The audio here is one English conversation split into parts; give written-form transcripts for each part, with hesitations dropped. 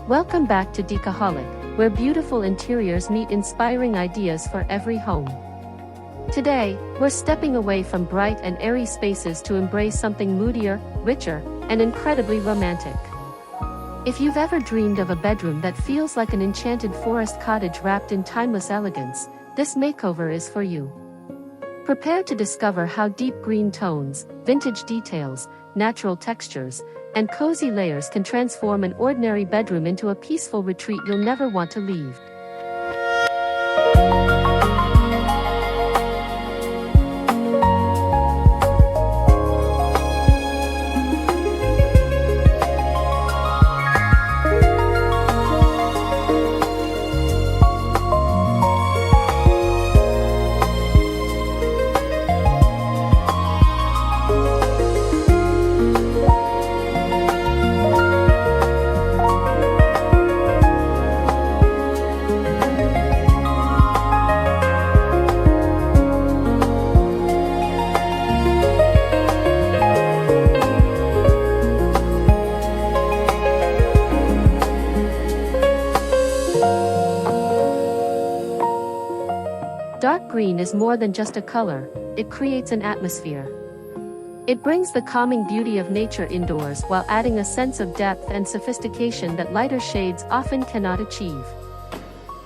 Welcome back to Decaholic, where beautiful interiors meet inspiring ideas for every home. Today, we're stepping away from bright and airy spaces to embrace something moodier, richer, and incredibly romantic. If you've ever dreamed of a bedroom that feels like an enchanted forest cottage wrapped in timeless elegance, this makeover is for you. Prepare to discover how deep green tones, vintage details, natural textures, and cozy layers can transform an ordinary bedroom into a peaceful retreat you'll never want to leave. Dark green is more than just a color, it creates an atmosphere. It brings the calming beauty of nature indoors while adding a sense of depth and sophistication that lighter shades often cannot achieve.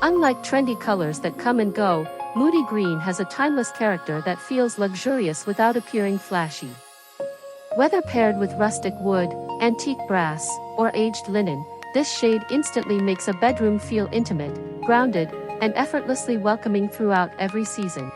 Unlike trendy colors that come and go, Moody Green has a timeless character that feels luxurious without appearing flashy. Whether paired with rustic wood, antique brass, or aged linen, this shade instantly makes a bedroom feel intimate, grounded, and effortlessly welcoming throughout every season.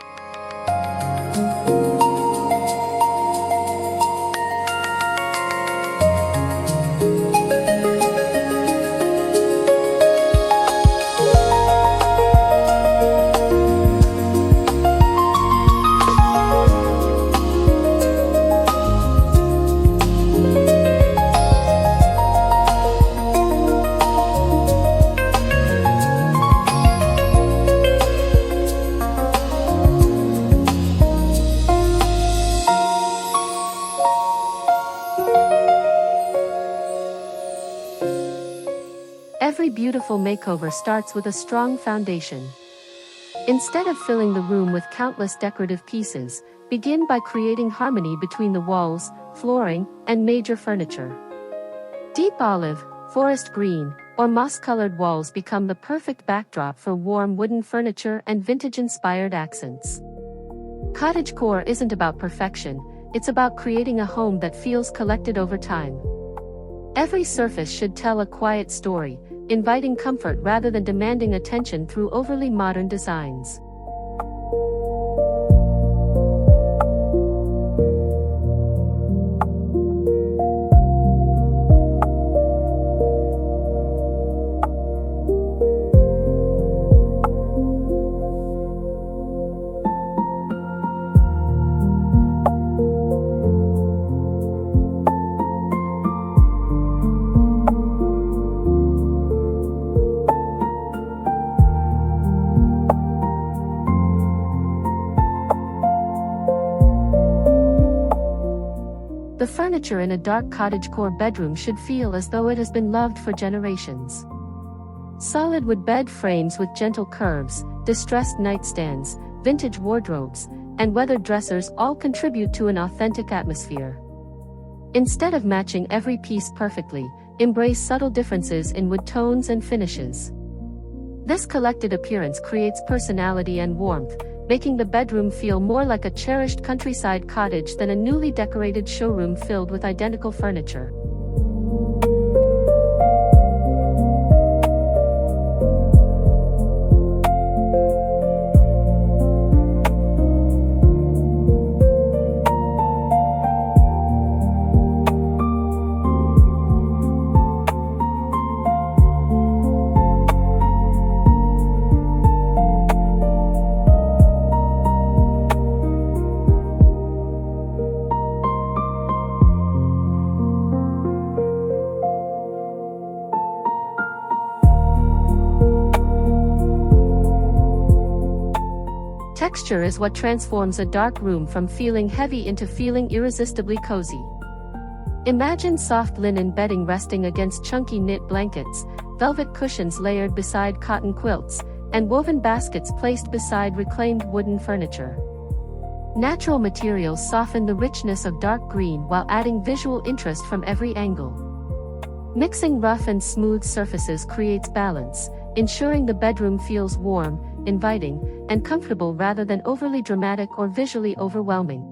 Every beautiful makeover starts with a strong foundation. Instead of filling the room with countless decorative pieces, begin by creating harmony between the walls, flooring, and major furniture. Deep olive, forest green, or moss-colored walls become the perfect backdrop for warm wooden furniture and vintage-inspired accents. Cottagecore isn't about perfection, it's about creating a home that feels collected over time. Every surface should tell a quiet story, inviting comfort rather than demanding attention through overly modern designs. The furniture in a dark cottagecore bedroom should feel as though it has been loved for generations. Solid wood bed frames with gentle curves, distressed nightstands, vintage wardrobes, and weathered dressers all contribute to an authentic atmosphere. Instead of matching every piece perfectly, embrace subtle differences in wood tones and finishes. This collected appearance creates personality and warmth, making the bedroom feel more like a cherished countryside cottage than a newly decorated showroom filled with identical furniture. Texture is what transforms a dark room from feeling heavy into feeling irresistibly cozy. Imagine soft linen bedding resting against chunky knit blankets, velvet cushions layered beside cotton quilts, and woven baskets placed beside reclaimed wooden furniture. Natural materials soften the richness of dark green while adding visual interest from every angle. Mixing rough and smooth surfaces creates balance, ensuring the bedroom feels warm, inviting, and comfortable rather than overly dramatic or visually overwhelming.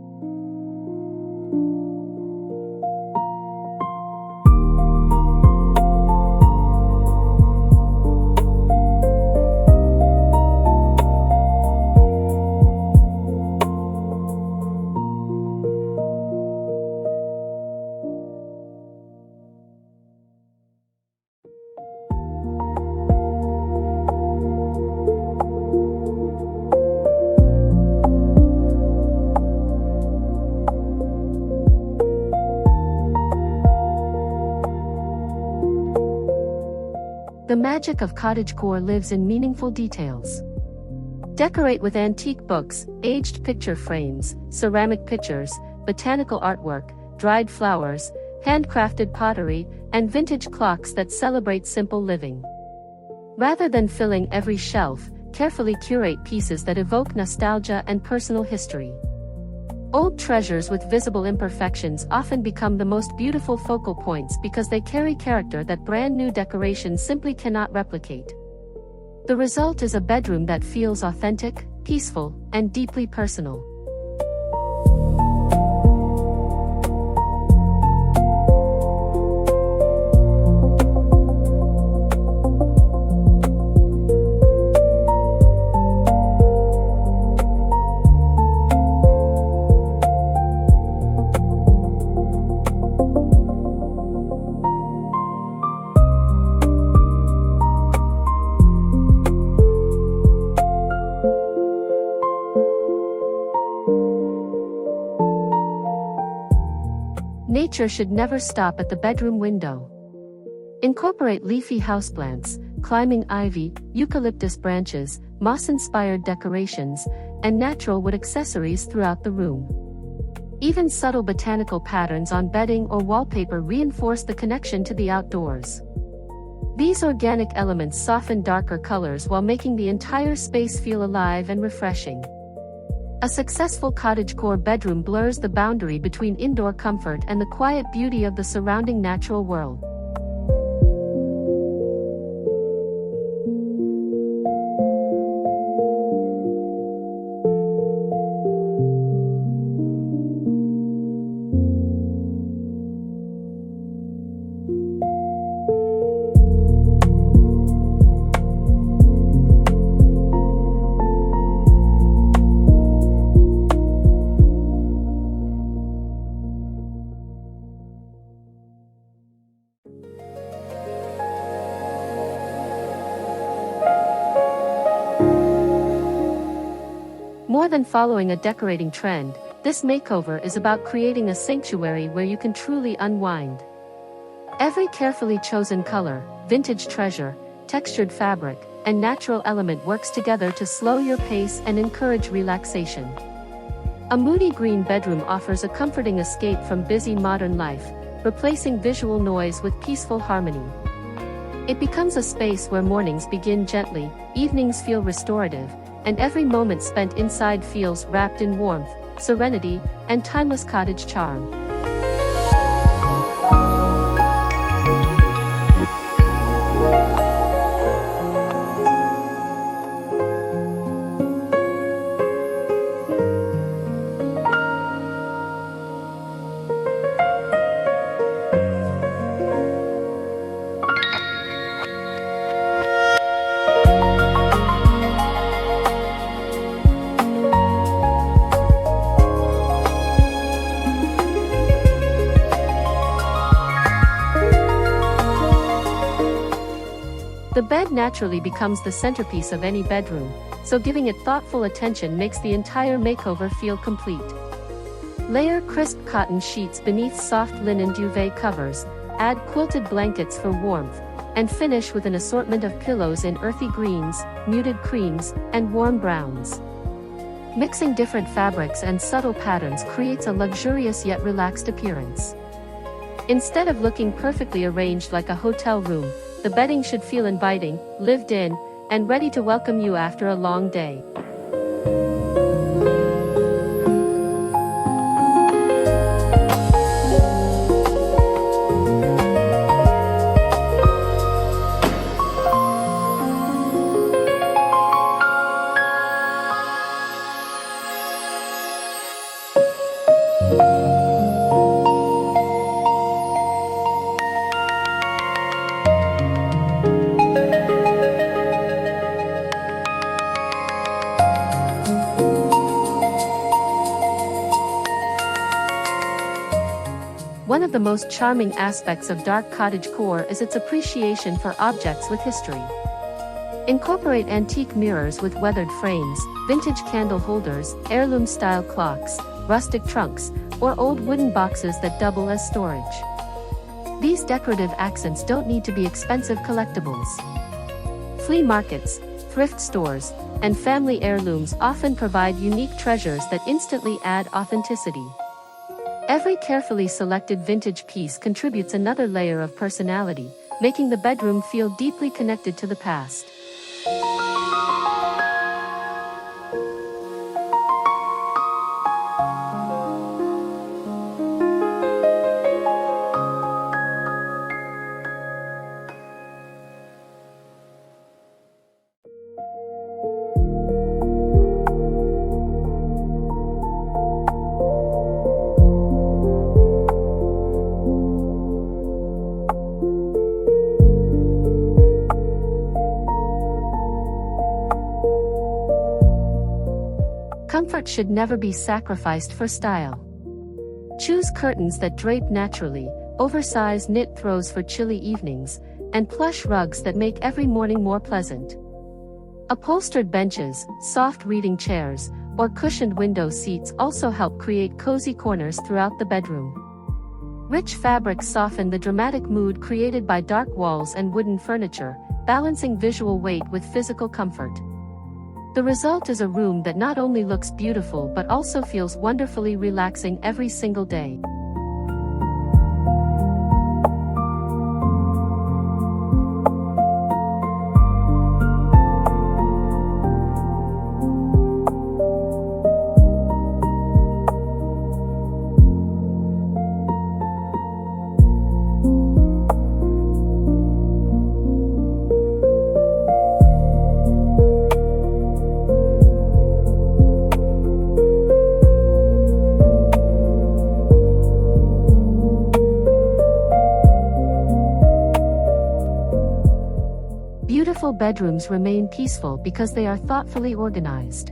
The magic of cottagecore lives in meaningful details. Decorate with antique books, aged picture frames, ceramic pictures, botanical artwork, dried flowers, handcrafted pottery, and vintage clocks that celebrate simple living. Rather than filling every shelf, carefully curate pieces that evoke nostalgia and personal history. Old treasures with visible imperfections often become the most beautiful focal points because they carry character that brand new decorations simply cannot replicate. The result is a bedroom that feels authentic, peaceful, and deeply personal. Nature should never stop at the bedroom window. Incorporate leafy houseplants, climbing ivy, eucalyptus branches, moss-inspired decorations, and natural wood accessories throughout the room. Even subtle botanical patterns on bedding or wallpaper reinforce the connection to the outdoors. These organic elements soften darker colors while making the entire space feel alive and refreshing. A successful cottagecore bedroom blurs the boundary between indoor comfort and the quiet beauty of the surrounding natural world. More than following a decorating trend, this makeover is about creating a sanctuary where you can truly unwind. Every carefully chosen color, vintage treasure, textured fabric, and natural element works together to slow your pace and encourage relaxation. A Moody Green Bedroom offers a comforting escape from busy modern life, replacing visual noise with peaceful harmony. It becomes a space where mornings begin gently, evenings feel restorative, and every moment spent inside feels wrapped in warmth, serenity, and timeless cottage charm. The bed naturally becomes the centerpiece of any bedroom, so giving it thoughtful attention makes the entire makeover feel complete. Layer crisp cotton sheets beneath soft linen duvet covers, add quilted blankets for warmth, and finish with an assortment of pillows in earthy greens, muted creams, and warm browns. Mixing different fabrics and subtle patterns creates a luxurious yet relaxed appearance. Instead of looking perfectly arranged like a hotel room, the bedding should feel inviting, lived in, and ready to welcome you after a long day. One of the most charming aspects of Dark Cottagecore is its appreciation for objects with history. Incorporate antique mirrors with weathered frames, vintage candle holders, heirloom-style clocks, rustic trunks, or old wooden boxes that double as storage. These decorative accents don't need to be expensive collectibles. Flea markets, thrift stores, and family heirlooms often provide unique treasures that instantly add authenticity. Every carefully selected vintage piece contributes another layer of personality, making the bedroom feel deeply connected to the past. Comfort should never be sacrificed for style. Choose curtains that drape naturally, oversized knit throws for chilly evenings, and plush rugs that make every morning more pleasant. Upholstered benches, soft reading chairs, or cushioned window seats also help create cozy corners throughout the bedroom. Rich fabrics soften the dramatic mood created by dark walls and wooden furniture, balancing visual weight with physical comfort. The result is a room that not only looks beautiful but also feels wonderfully relaxing every single day. Beautiful bedrooms remain peaceful because they are thoughtfully organized.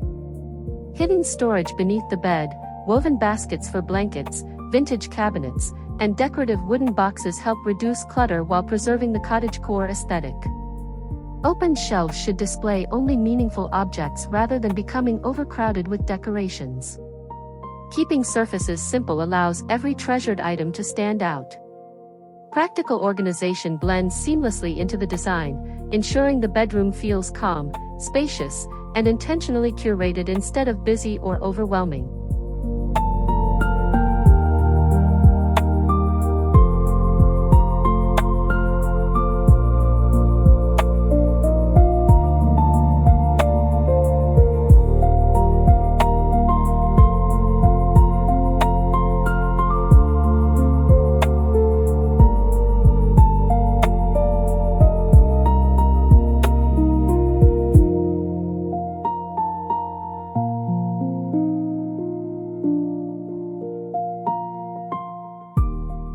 Hidden storage beneath the bed, woven baskets for blankets, vintage cabinets, and decorative wooden boxes help reduce clutter while preserving the cottagecore aesthetic. Open shelves should display only meaningful objects rather than becoming overcrowded with decorations. Keeping surfaces simple allows every treasured item to stand out. Practical organization blends seamlessly into the design, ensuring the bedroom feels calm, spacious, and intentionally curated instead of busy or overwhelming.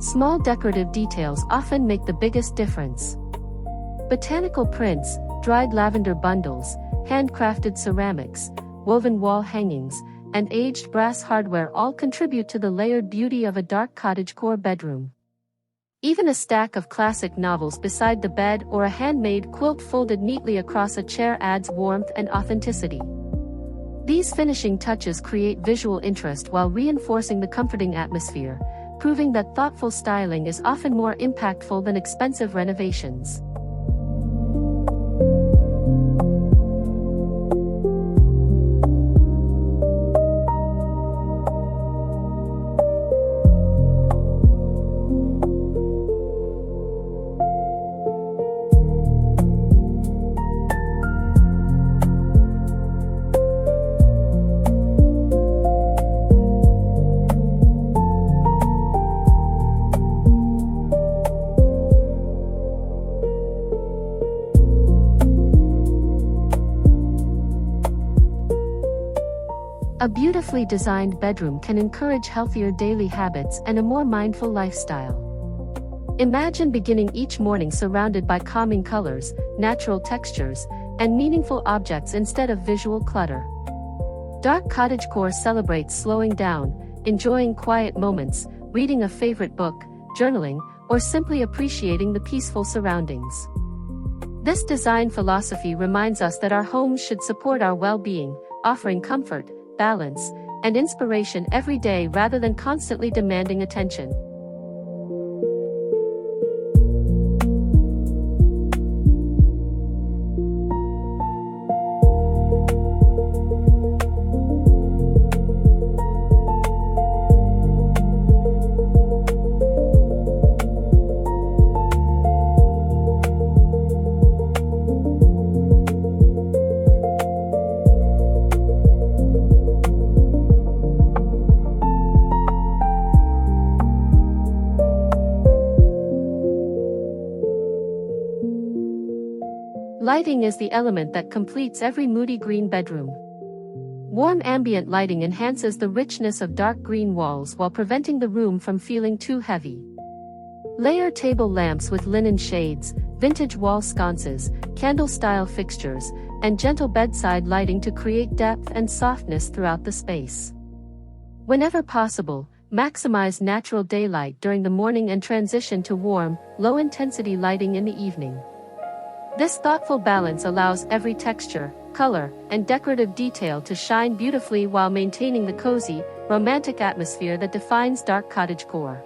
Small decorative details often make the biggest difference. Botanical prints, dried lavender bundles, handcrafted ceramics, woven wall hangings, and aged brass hardware all contribute to the layered beauty of a dark cottagecore bedroom. Even a stack of classic novels beside the bed or a handmade quilt folded neatly across a chair adds warmth and authenticity. These finishing touches create visual interest while reinforcing the comforting atmosphere, proving that thoughtful styling is often more impactful than expensive renovations. A beautifully designed bedroom can encourage healthier daily habits and a more mindful lifestyle. Imagine beginning each morning surrounded by calming colors, natural textures, and meaningful objects instead of visual clutter. Dark Cottagecore celebrates slowing down, enjoying quiet moments, reading a favorite book, journaling, or simply appreciating the peaceful surroundings. This design philosophy reminds us that our homes should support our well-being, offering comfort, balance, and inspiration every day rather than constantly demanding attention. Lighting is the element that completes every moody green bedroom. Warm ambient lighting enhances the richness of dark green walls while preventing the room from feeling too heavy. Layer table lamps with linen shades, vintage wall sconces, candle-style fixtures, and gentle bedside lighting to create depth and softness throughout the space. Whenever possible, maximize natural daylight during the morning and transition to warm, low-intensity lighting in the evening. This thoughtful balance allows every texture, color, and decorative detail to shine beautifully while maintaining the cozy, romantic atmosphere that defines Dark Cottagecore.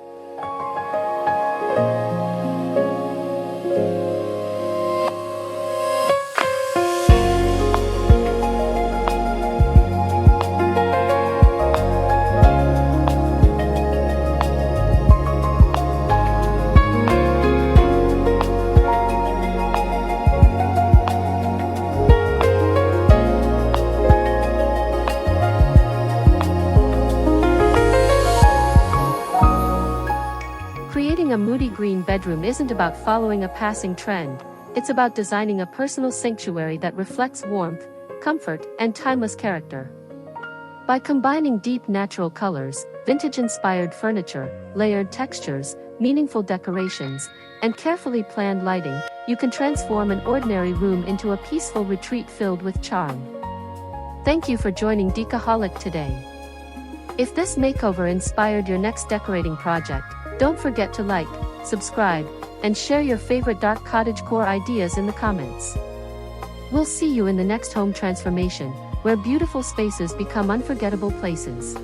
Creating a moody green bedroom isn't about following a passing trend, it's about designing a personal sanctuary that reflects warmth, comfort, and timeless character. By combining deep natural colors, vintage-inspired furniture, layered textures, meaningful decorations, and carefully planned lighting, you can transform an ordinary room into a peaceful retreat filled with charm. Thank you for joining Decaholic today. If this makeover inspired your next decorating project, don't forget to like, subscribe, and share your favorite Dark Cottagecore ideas in the comments. We'll see you in the next home transformation, where beautiful spaces become unforgettable places.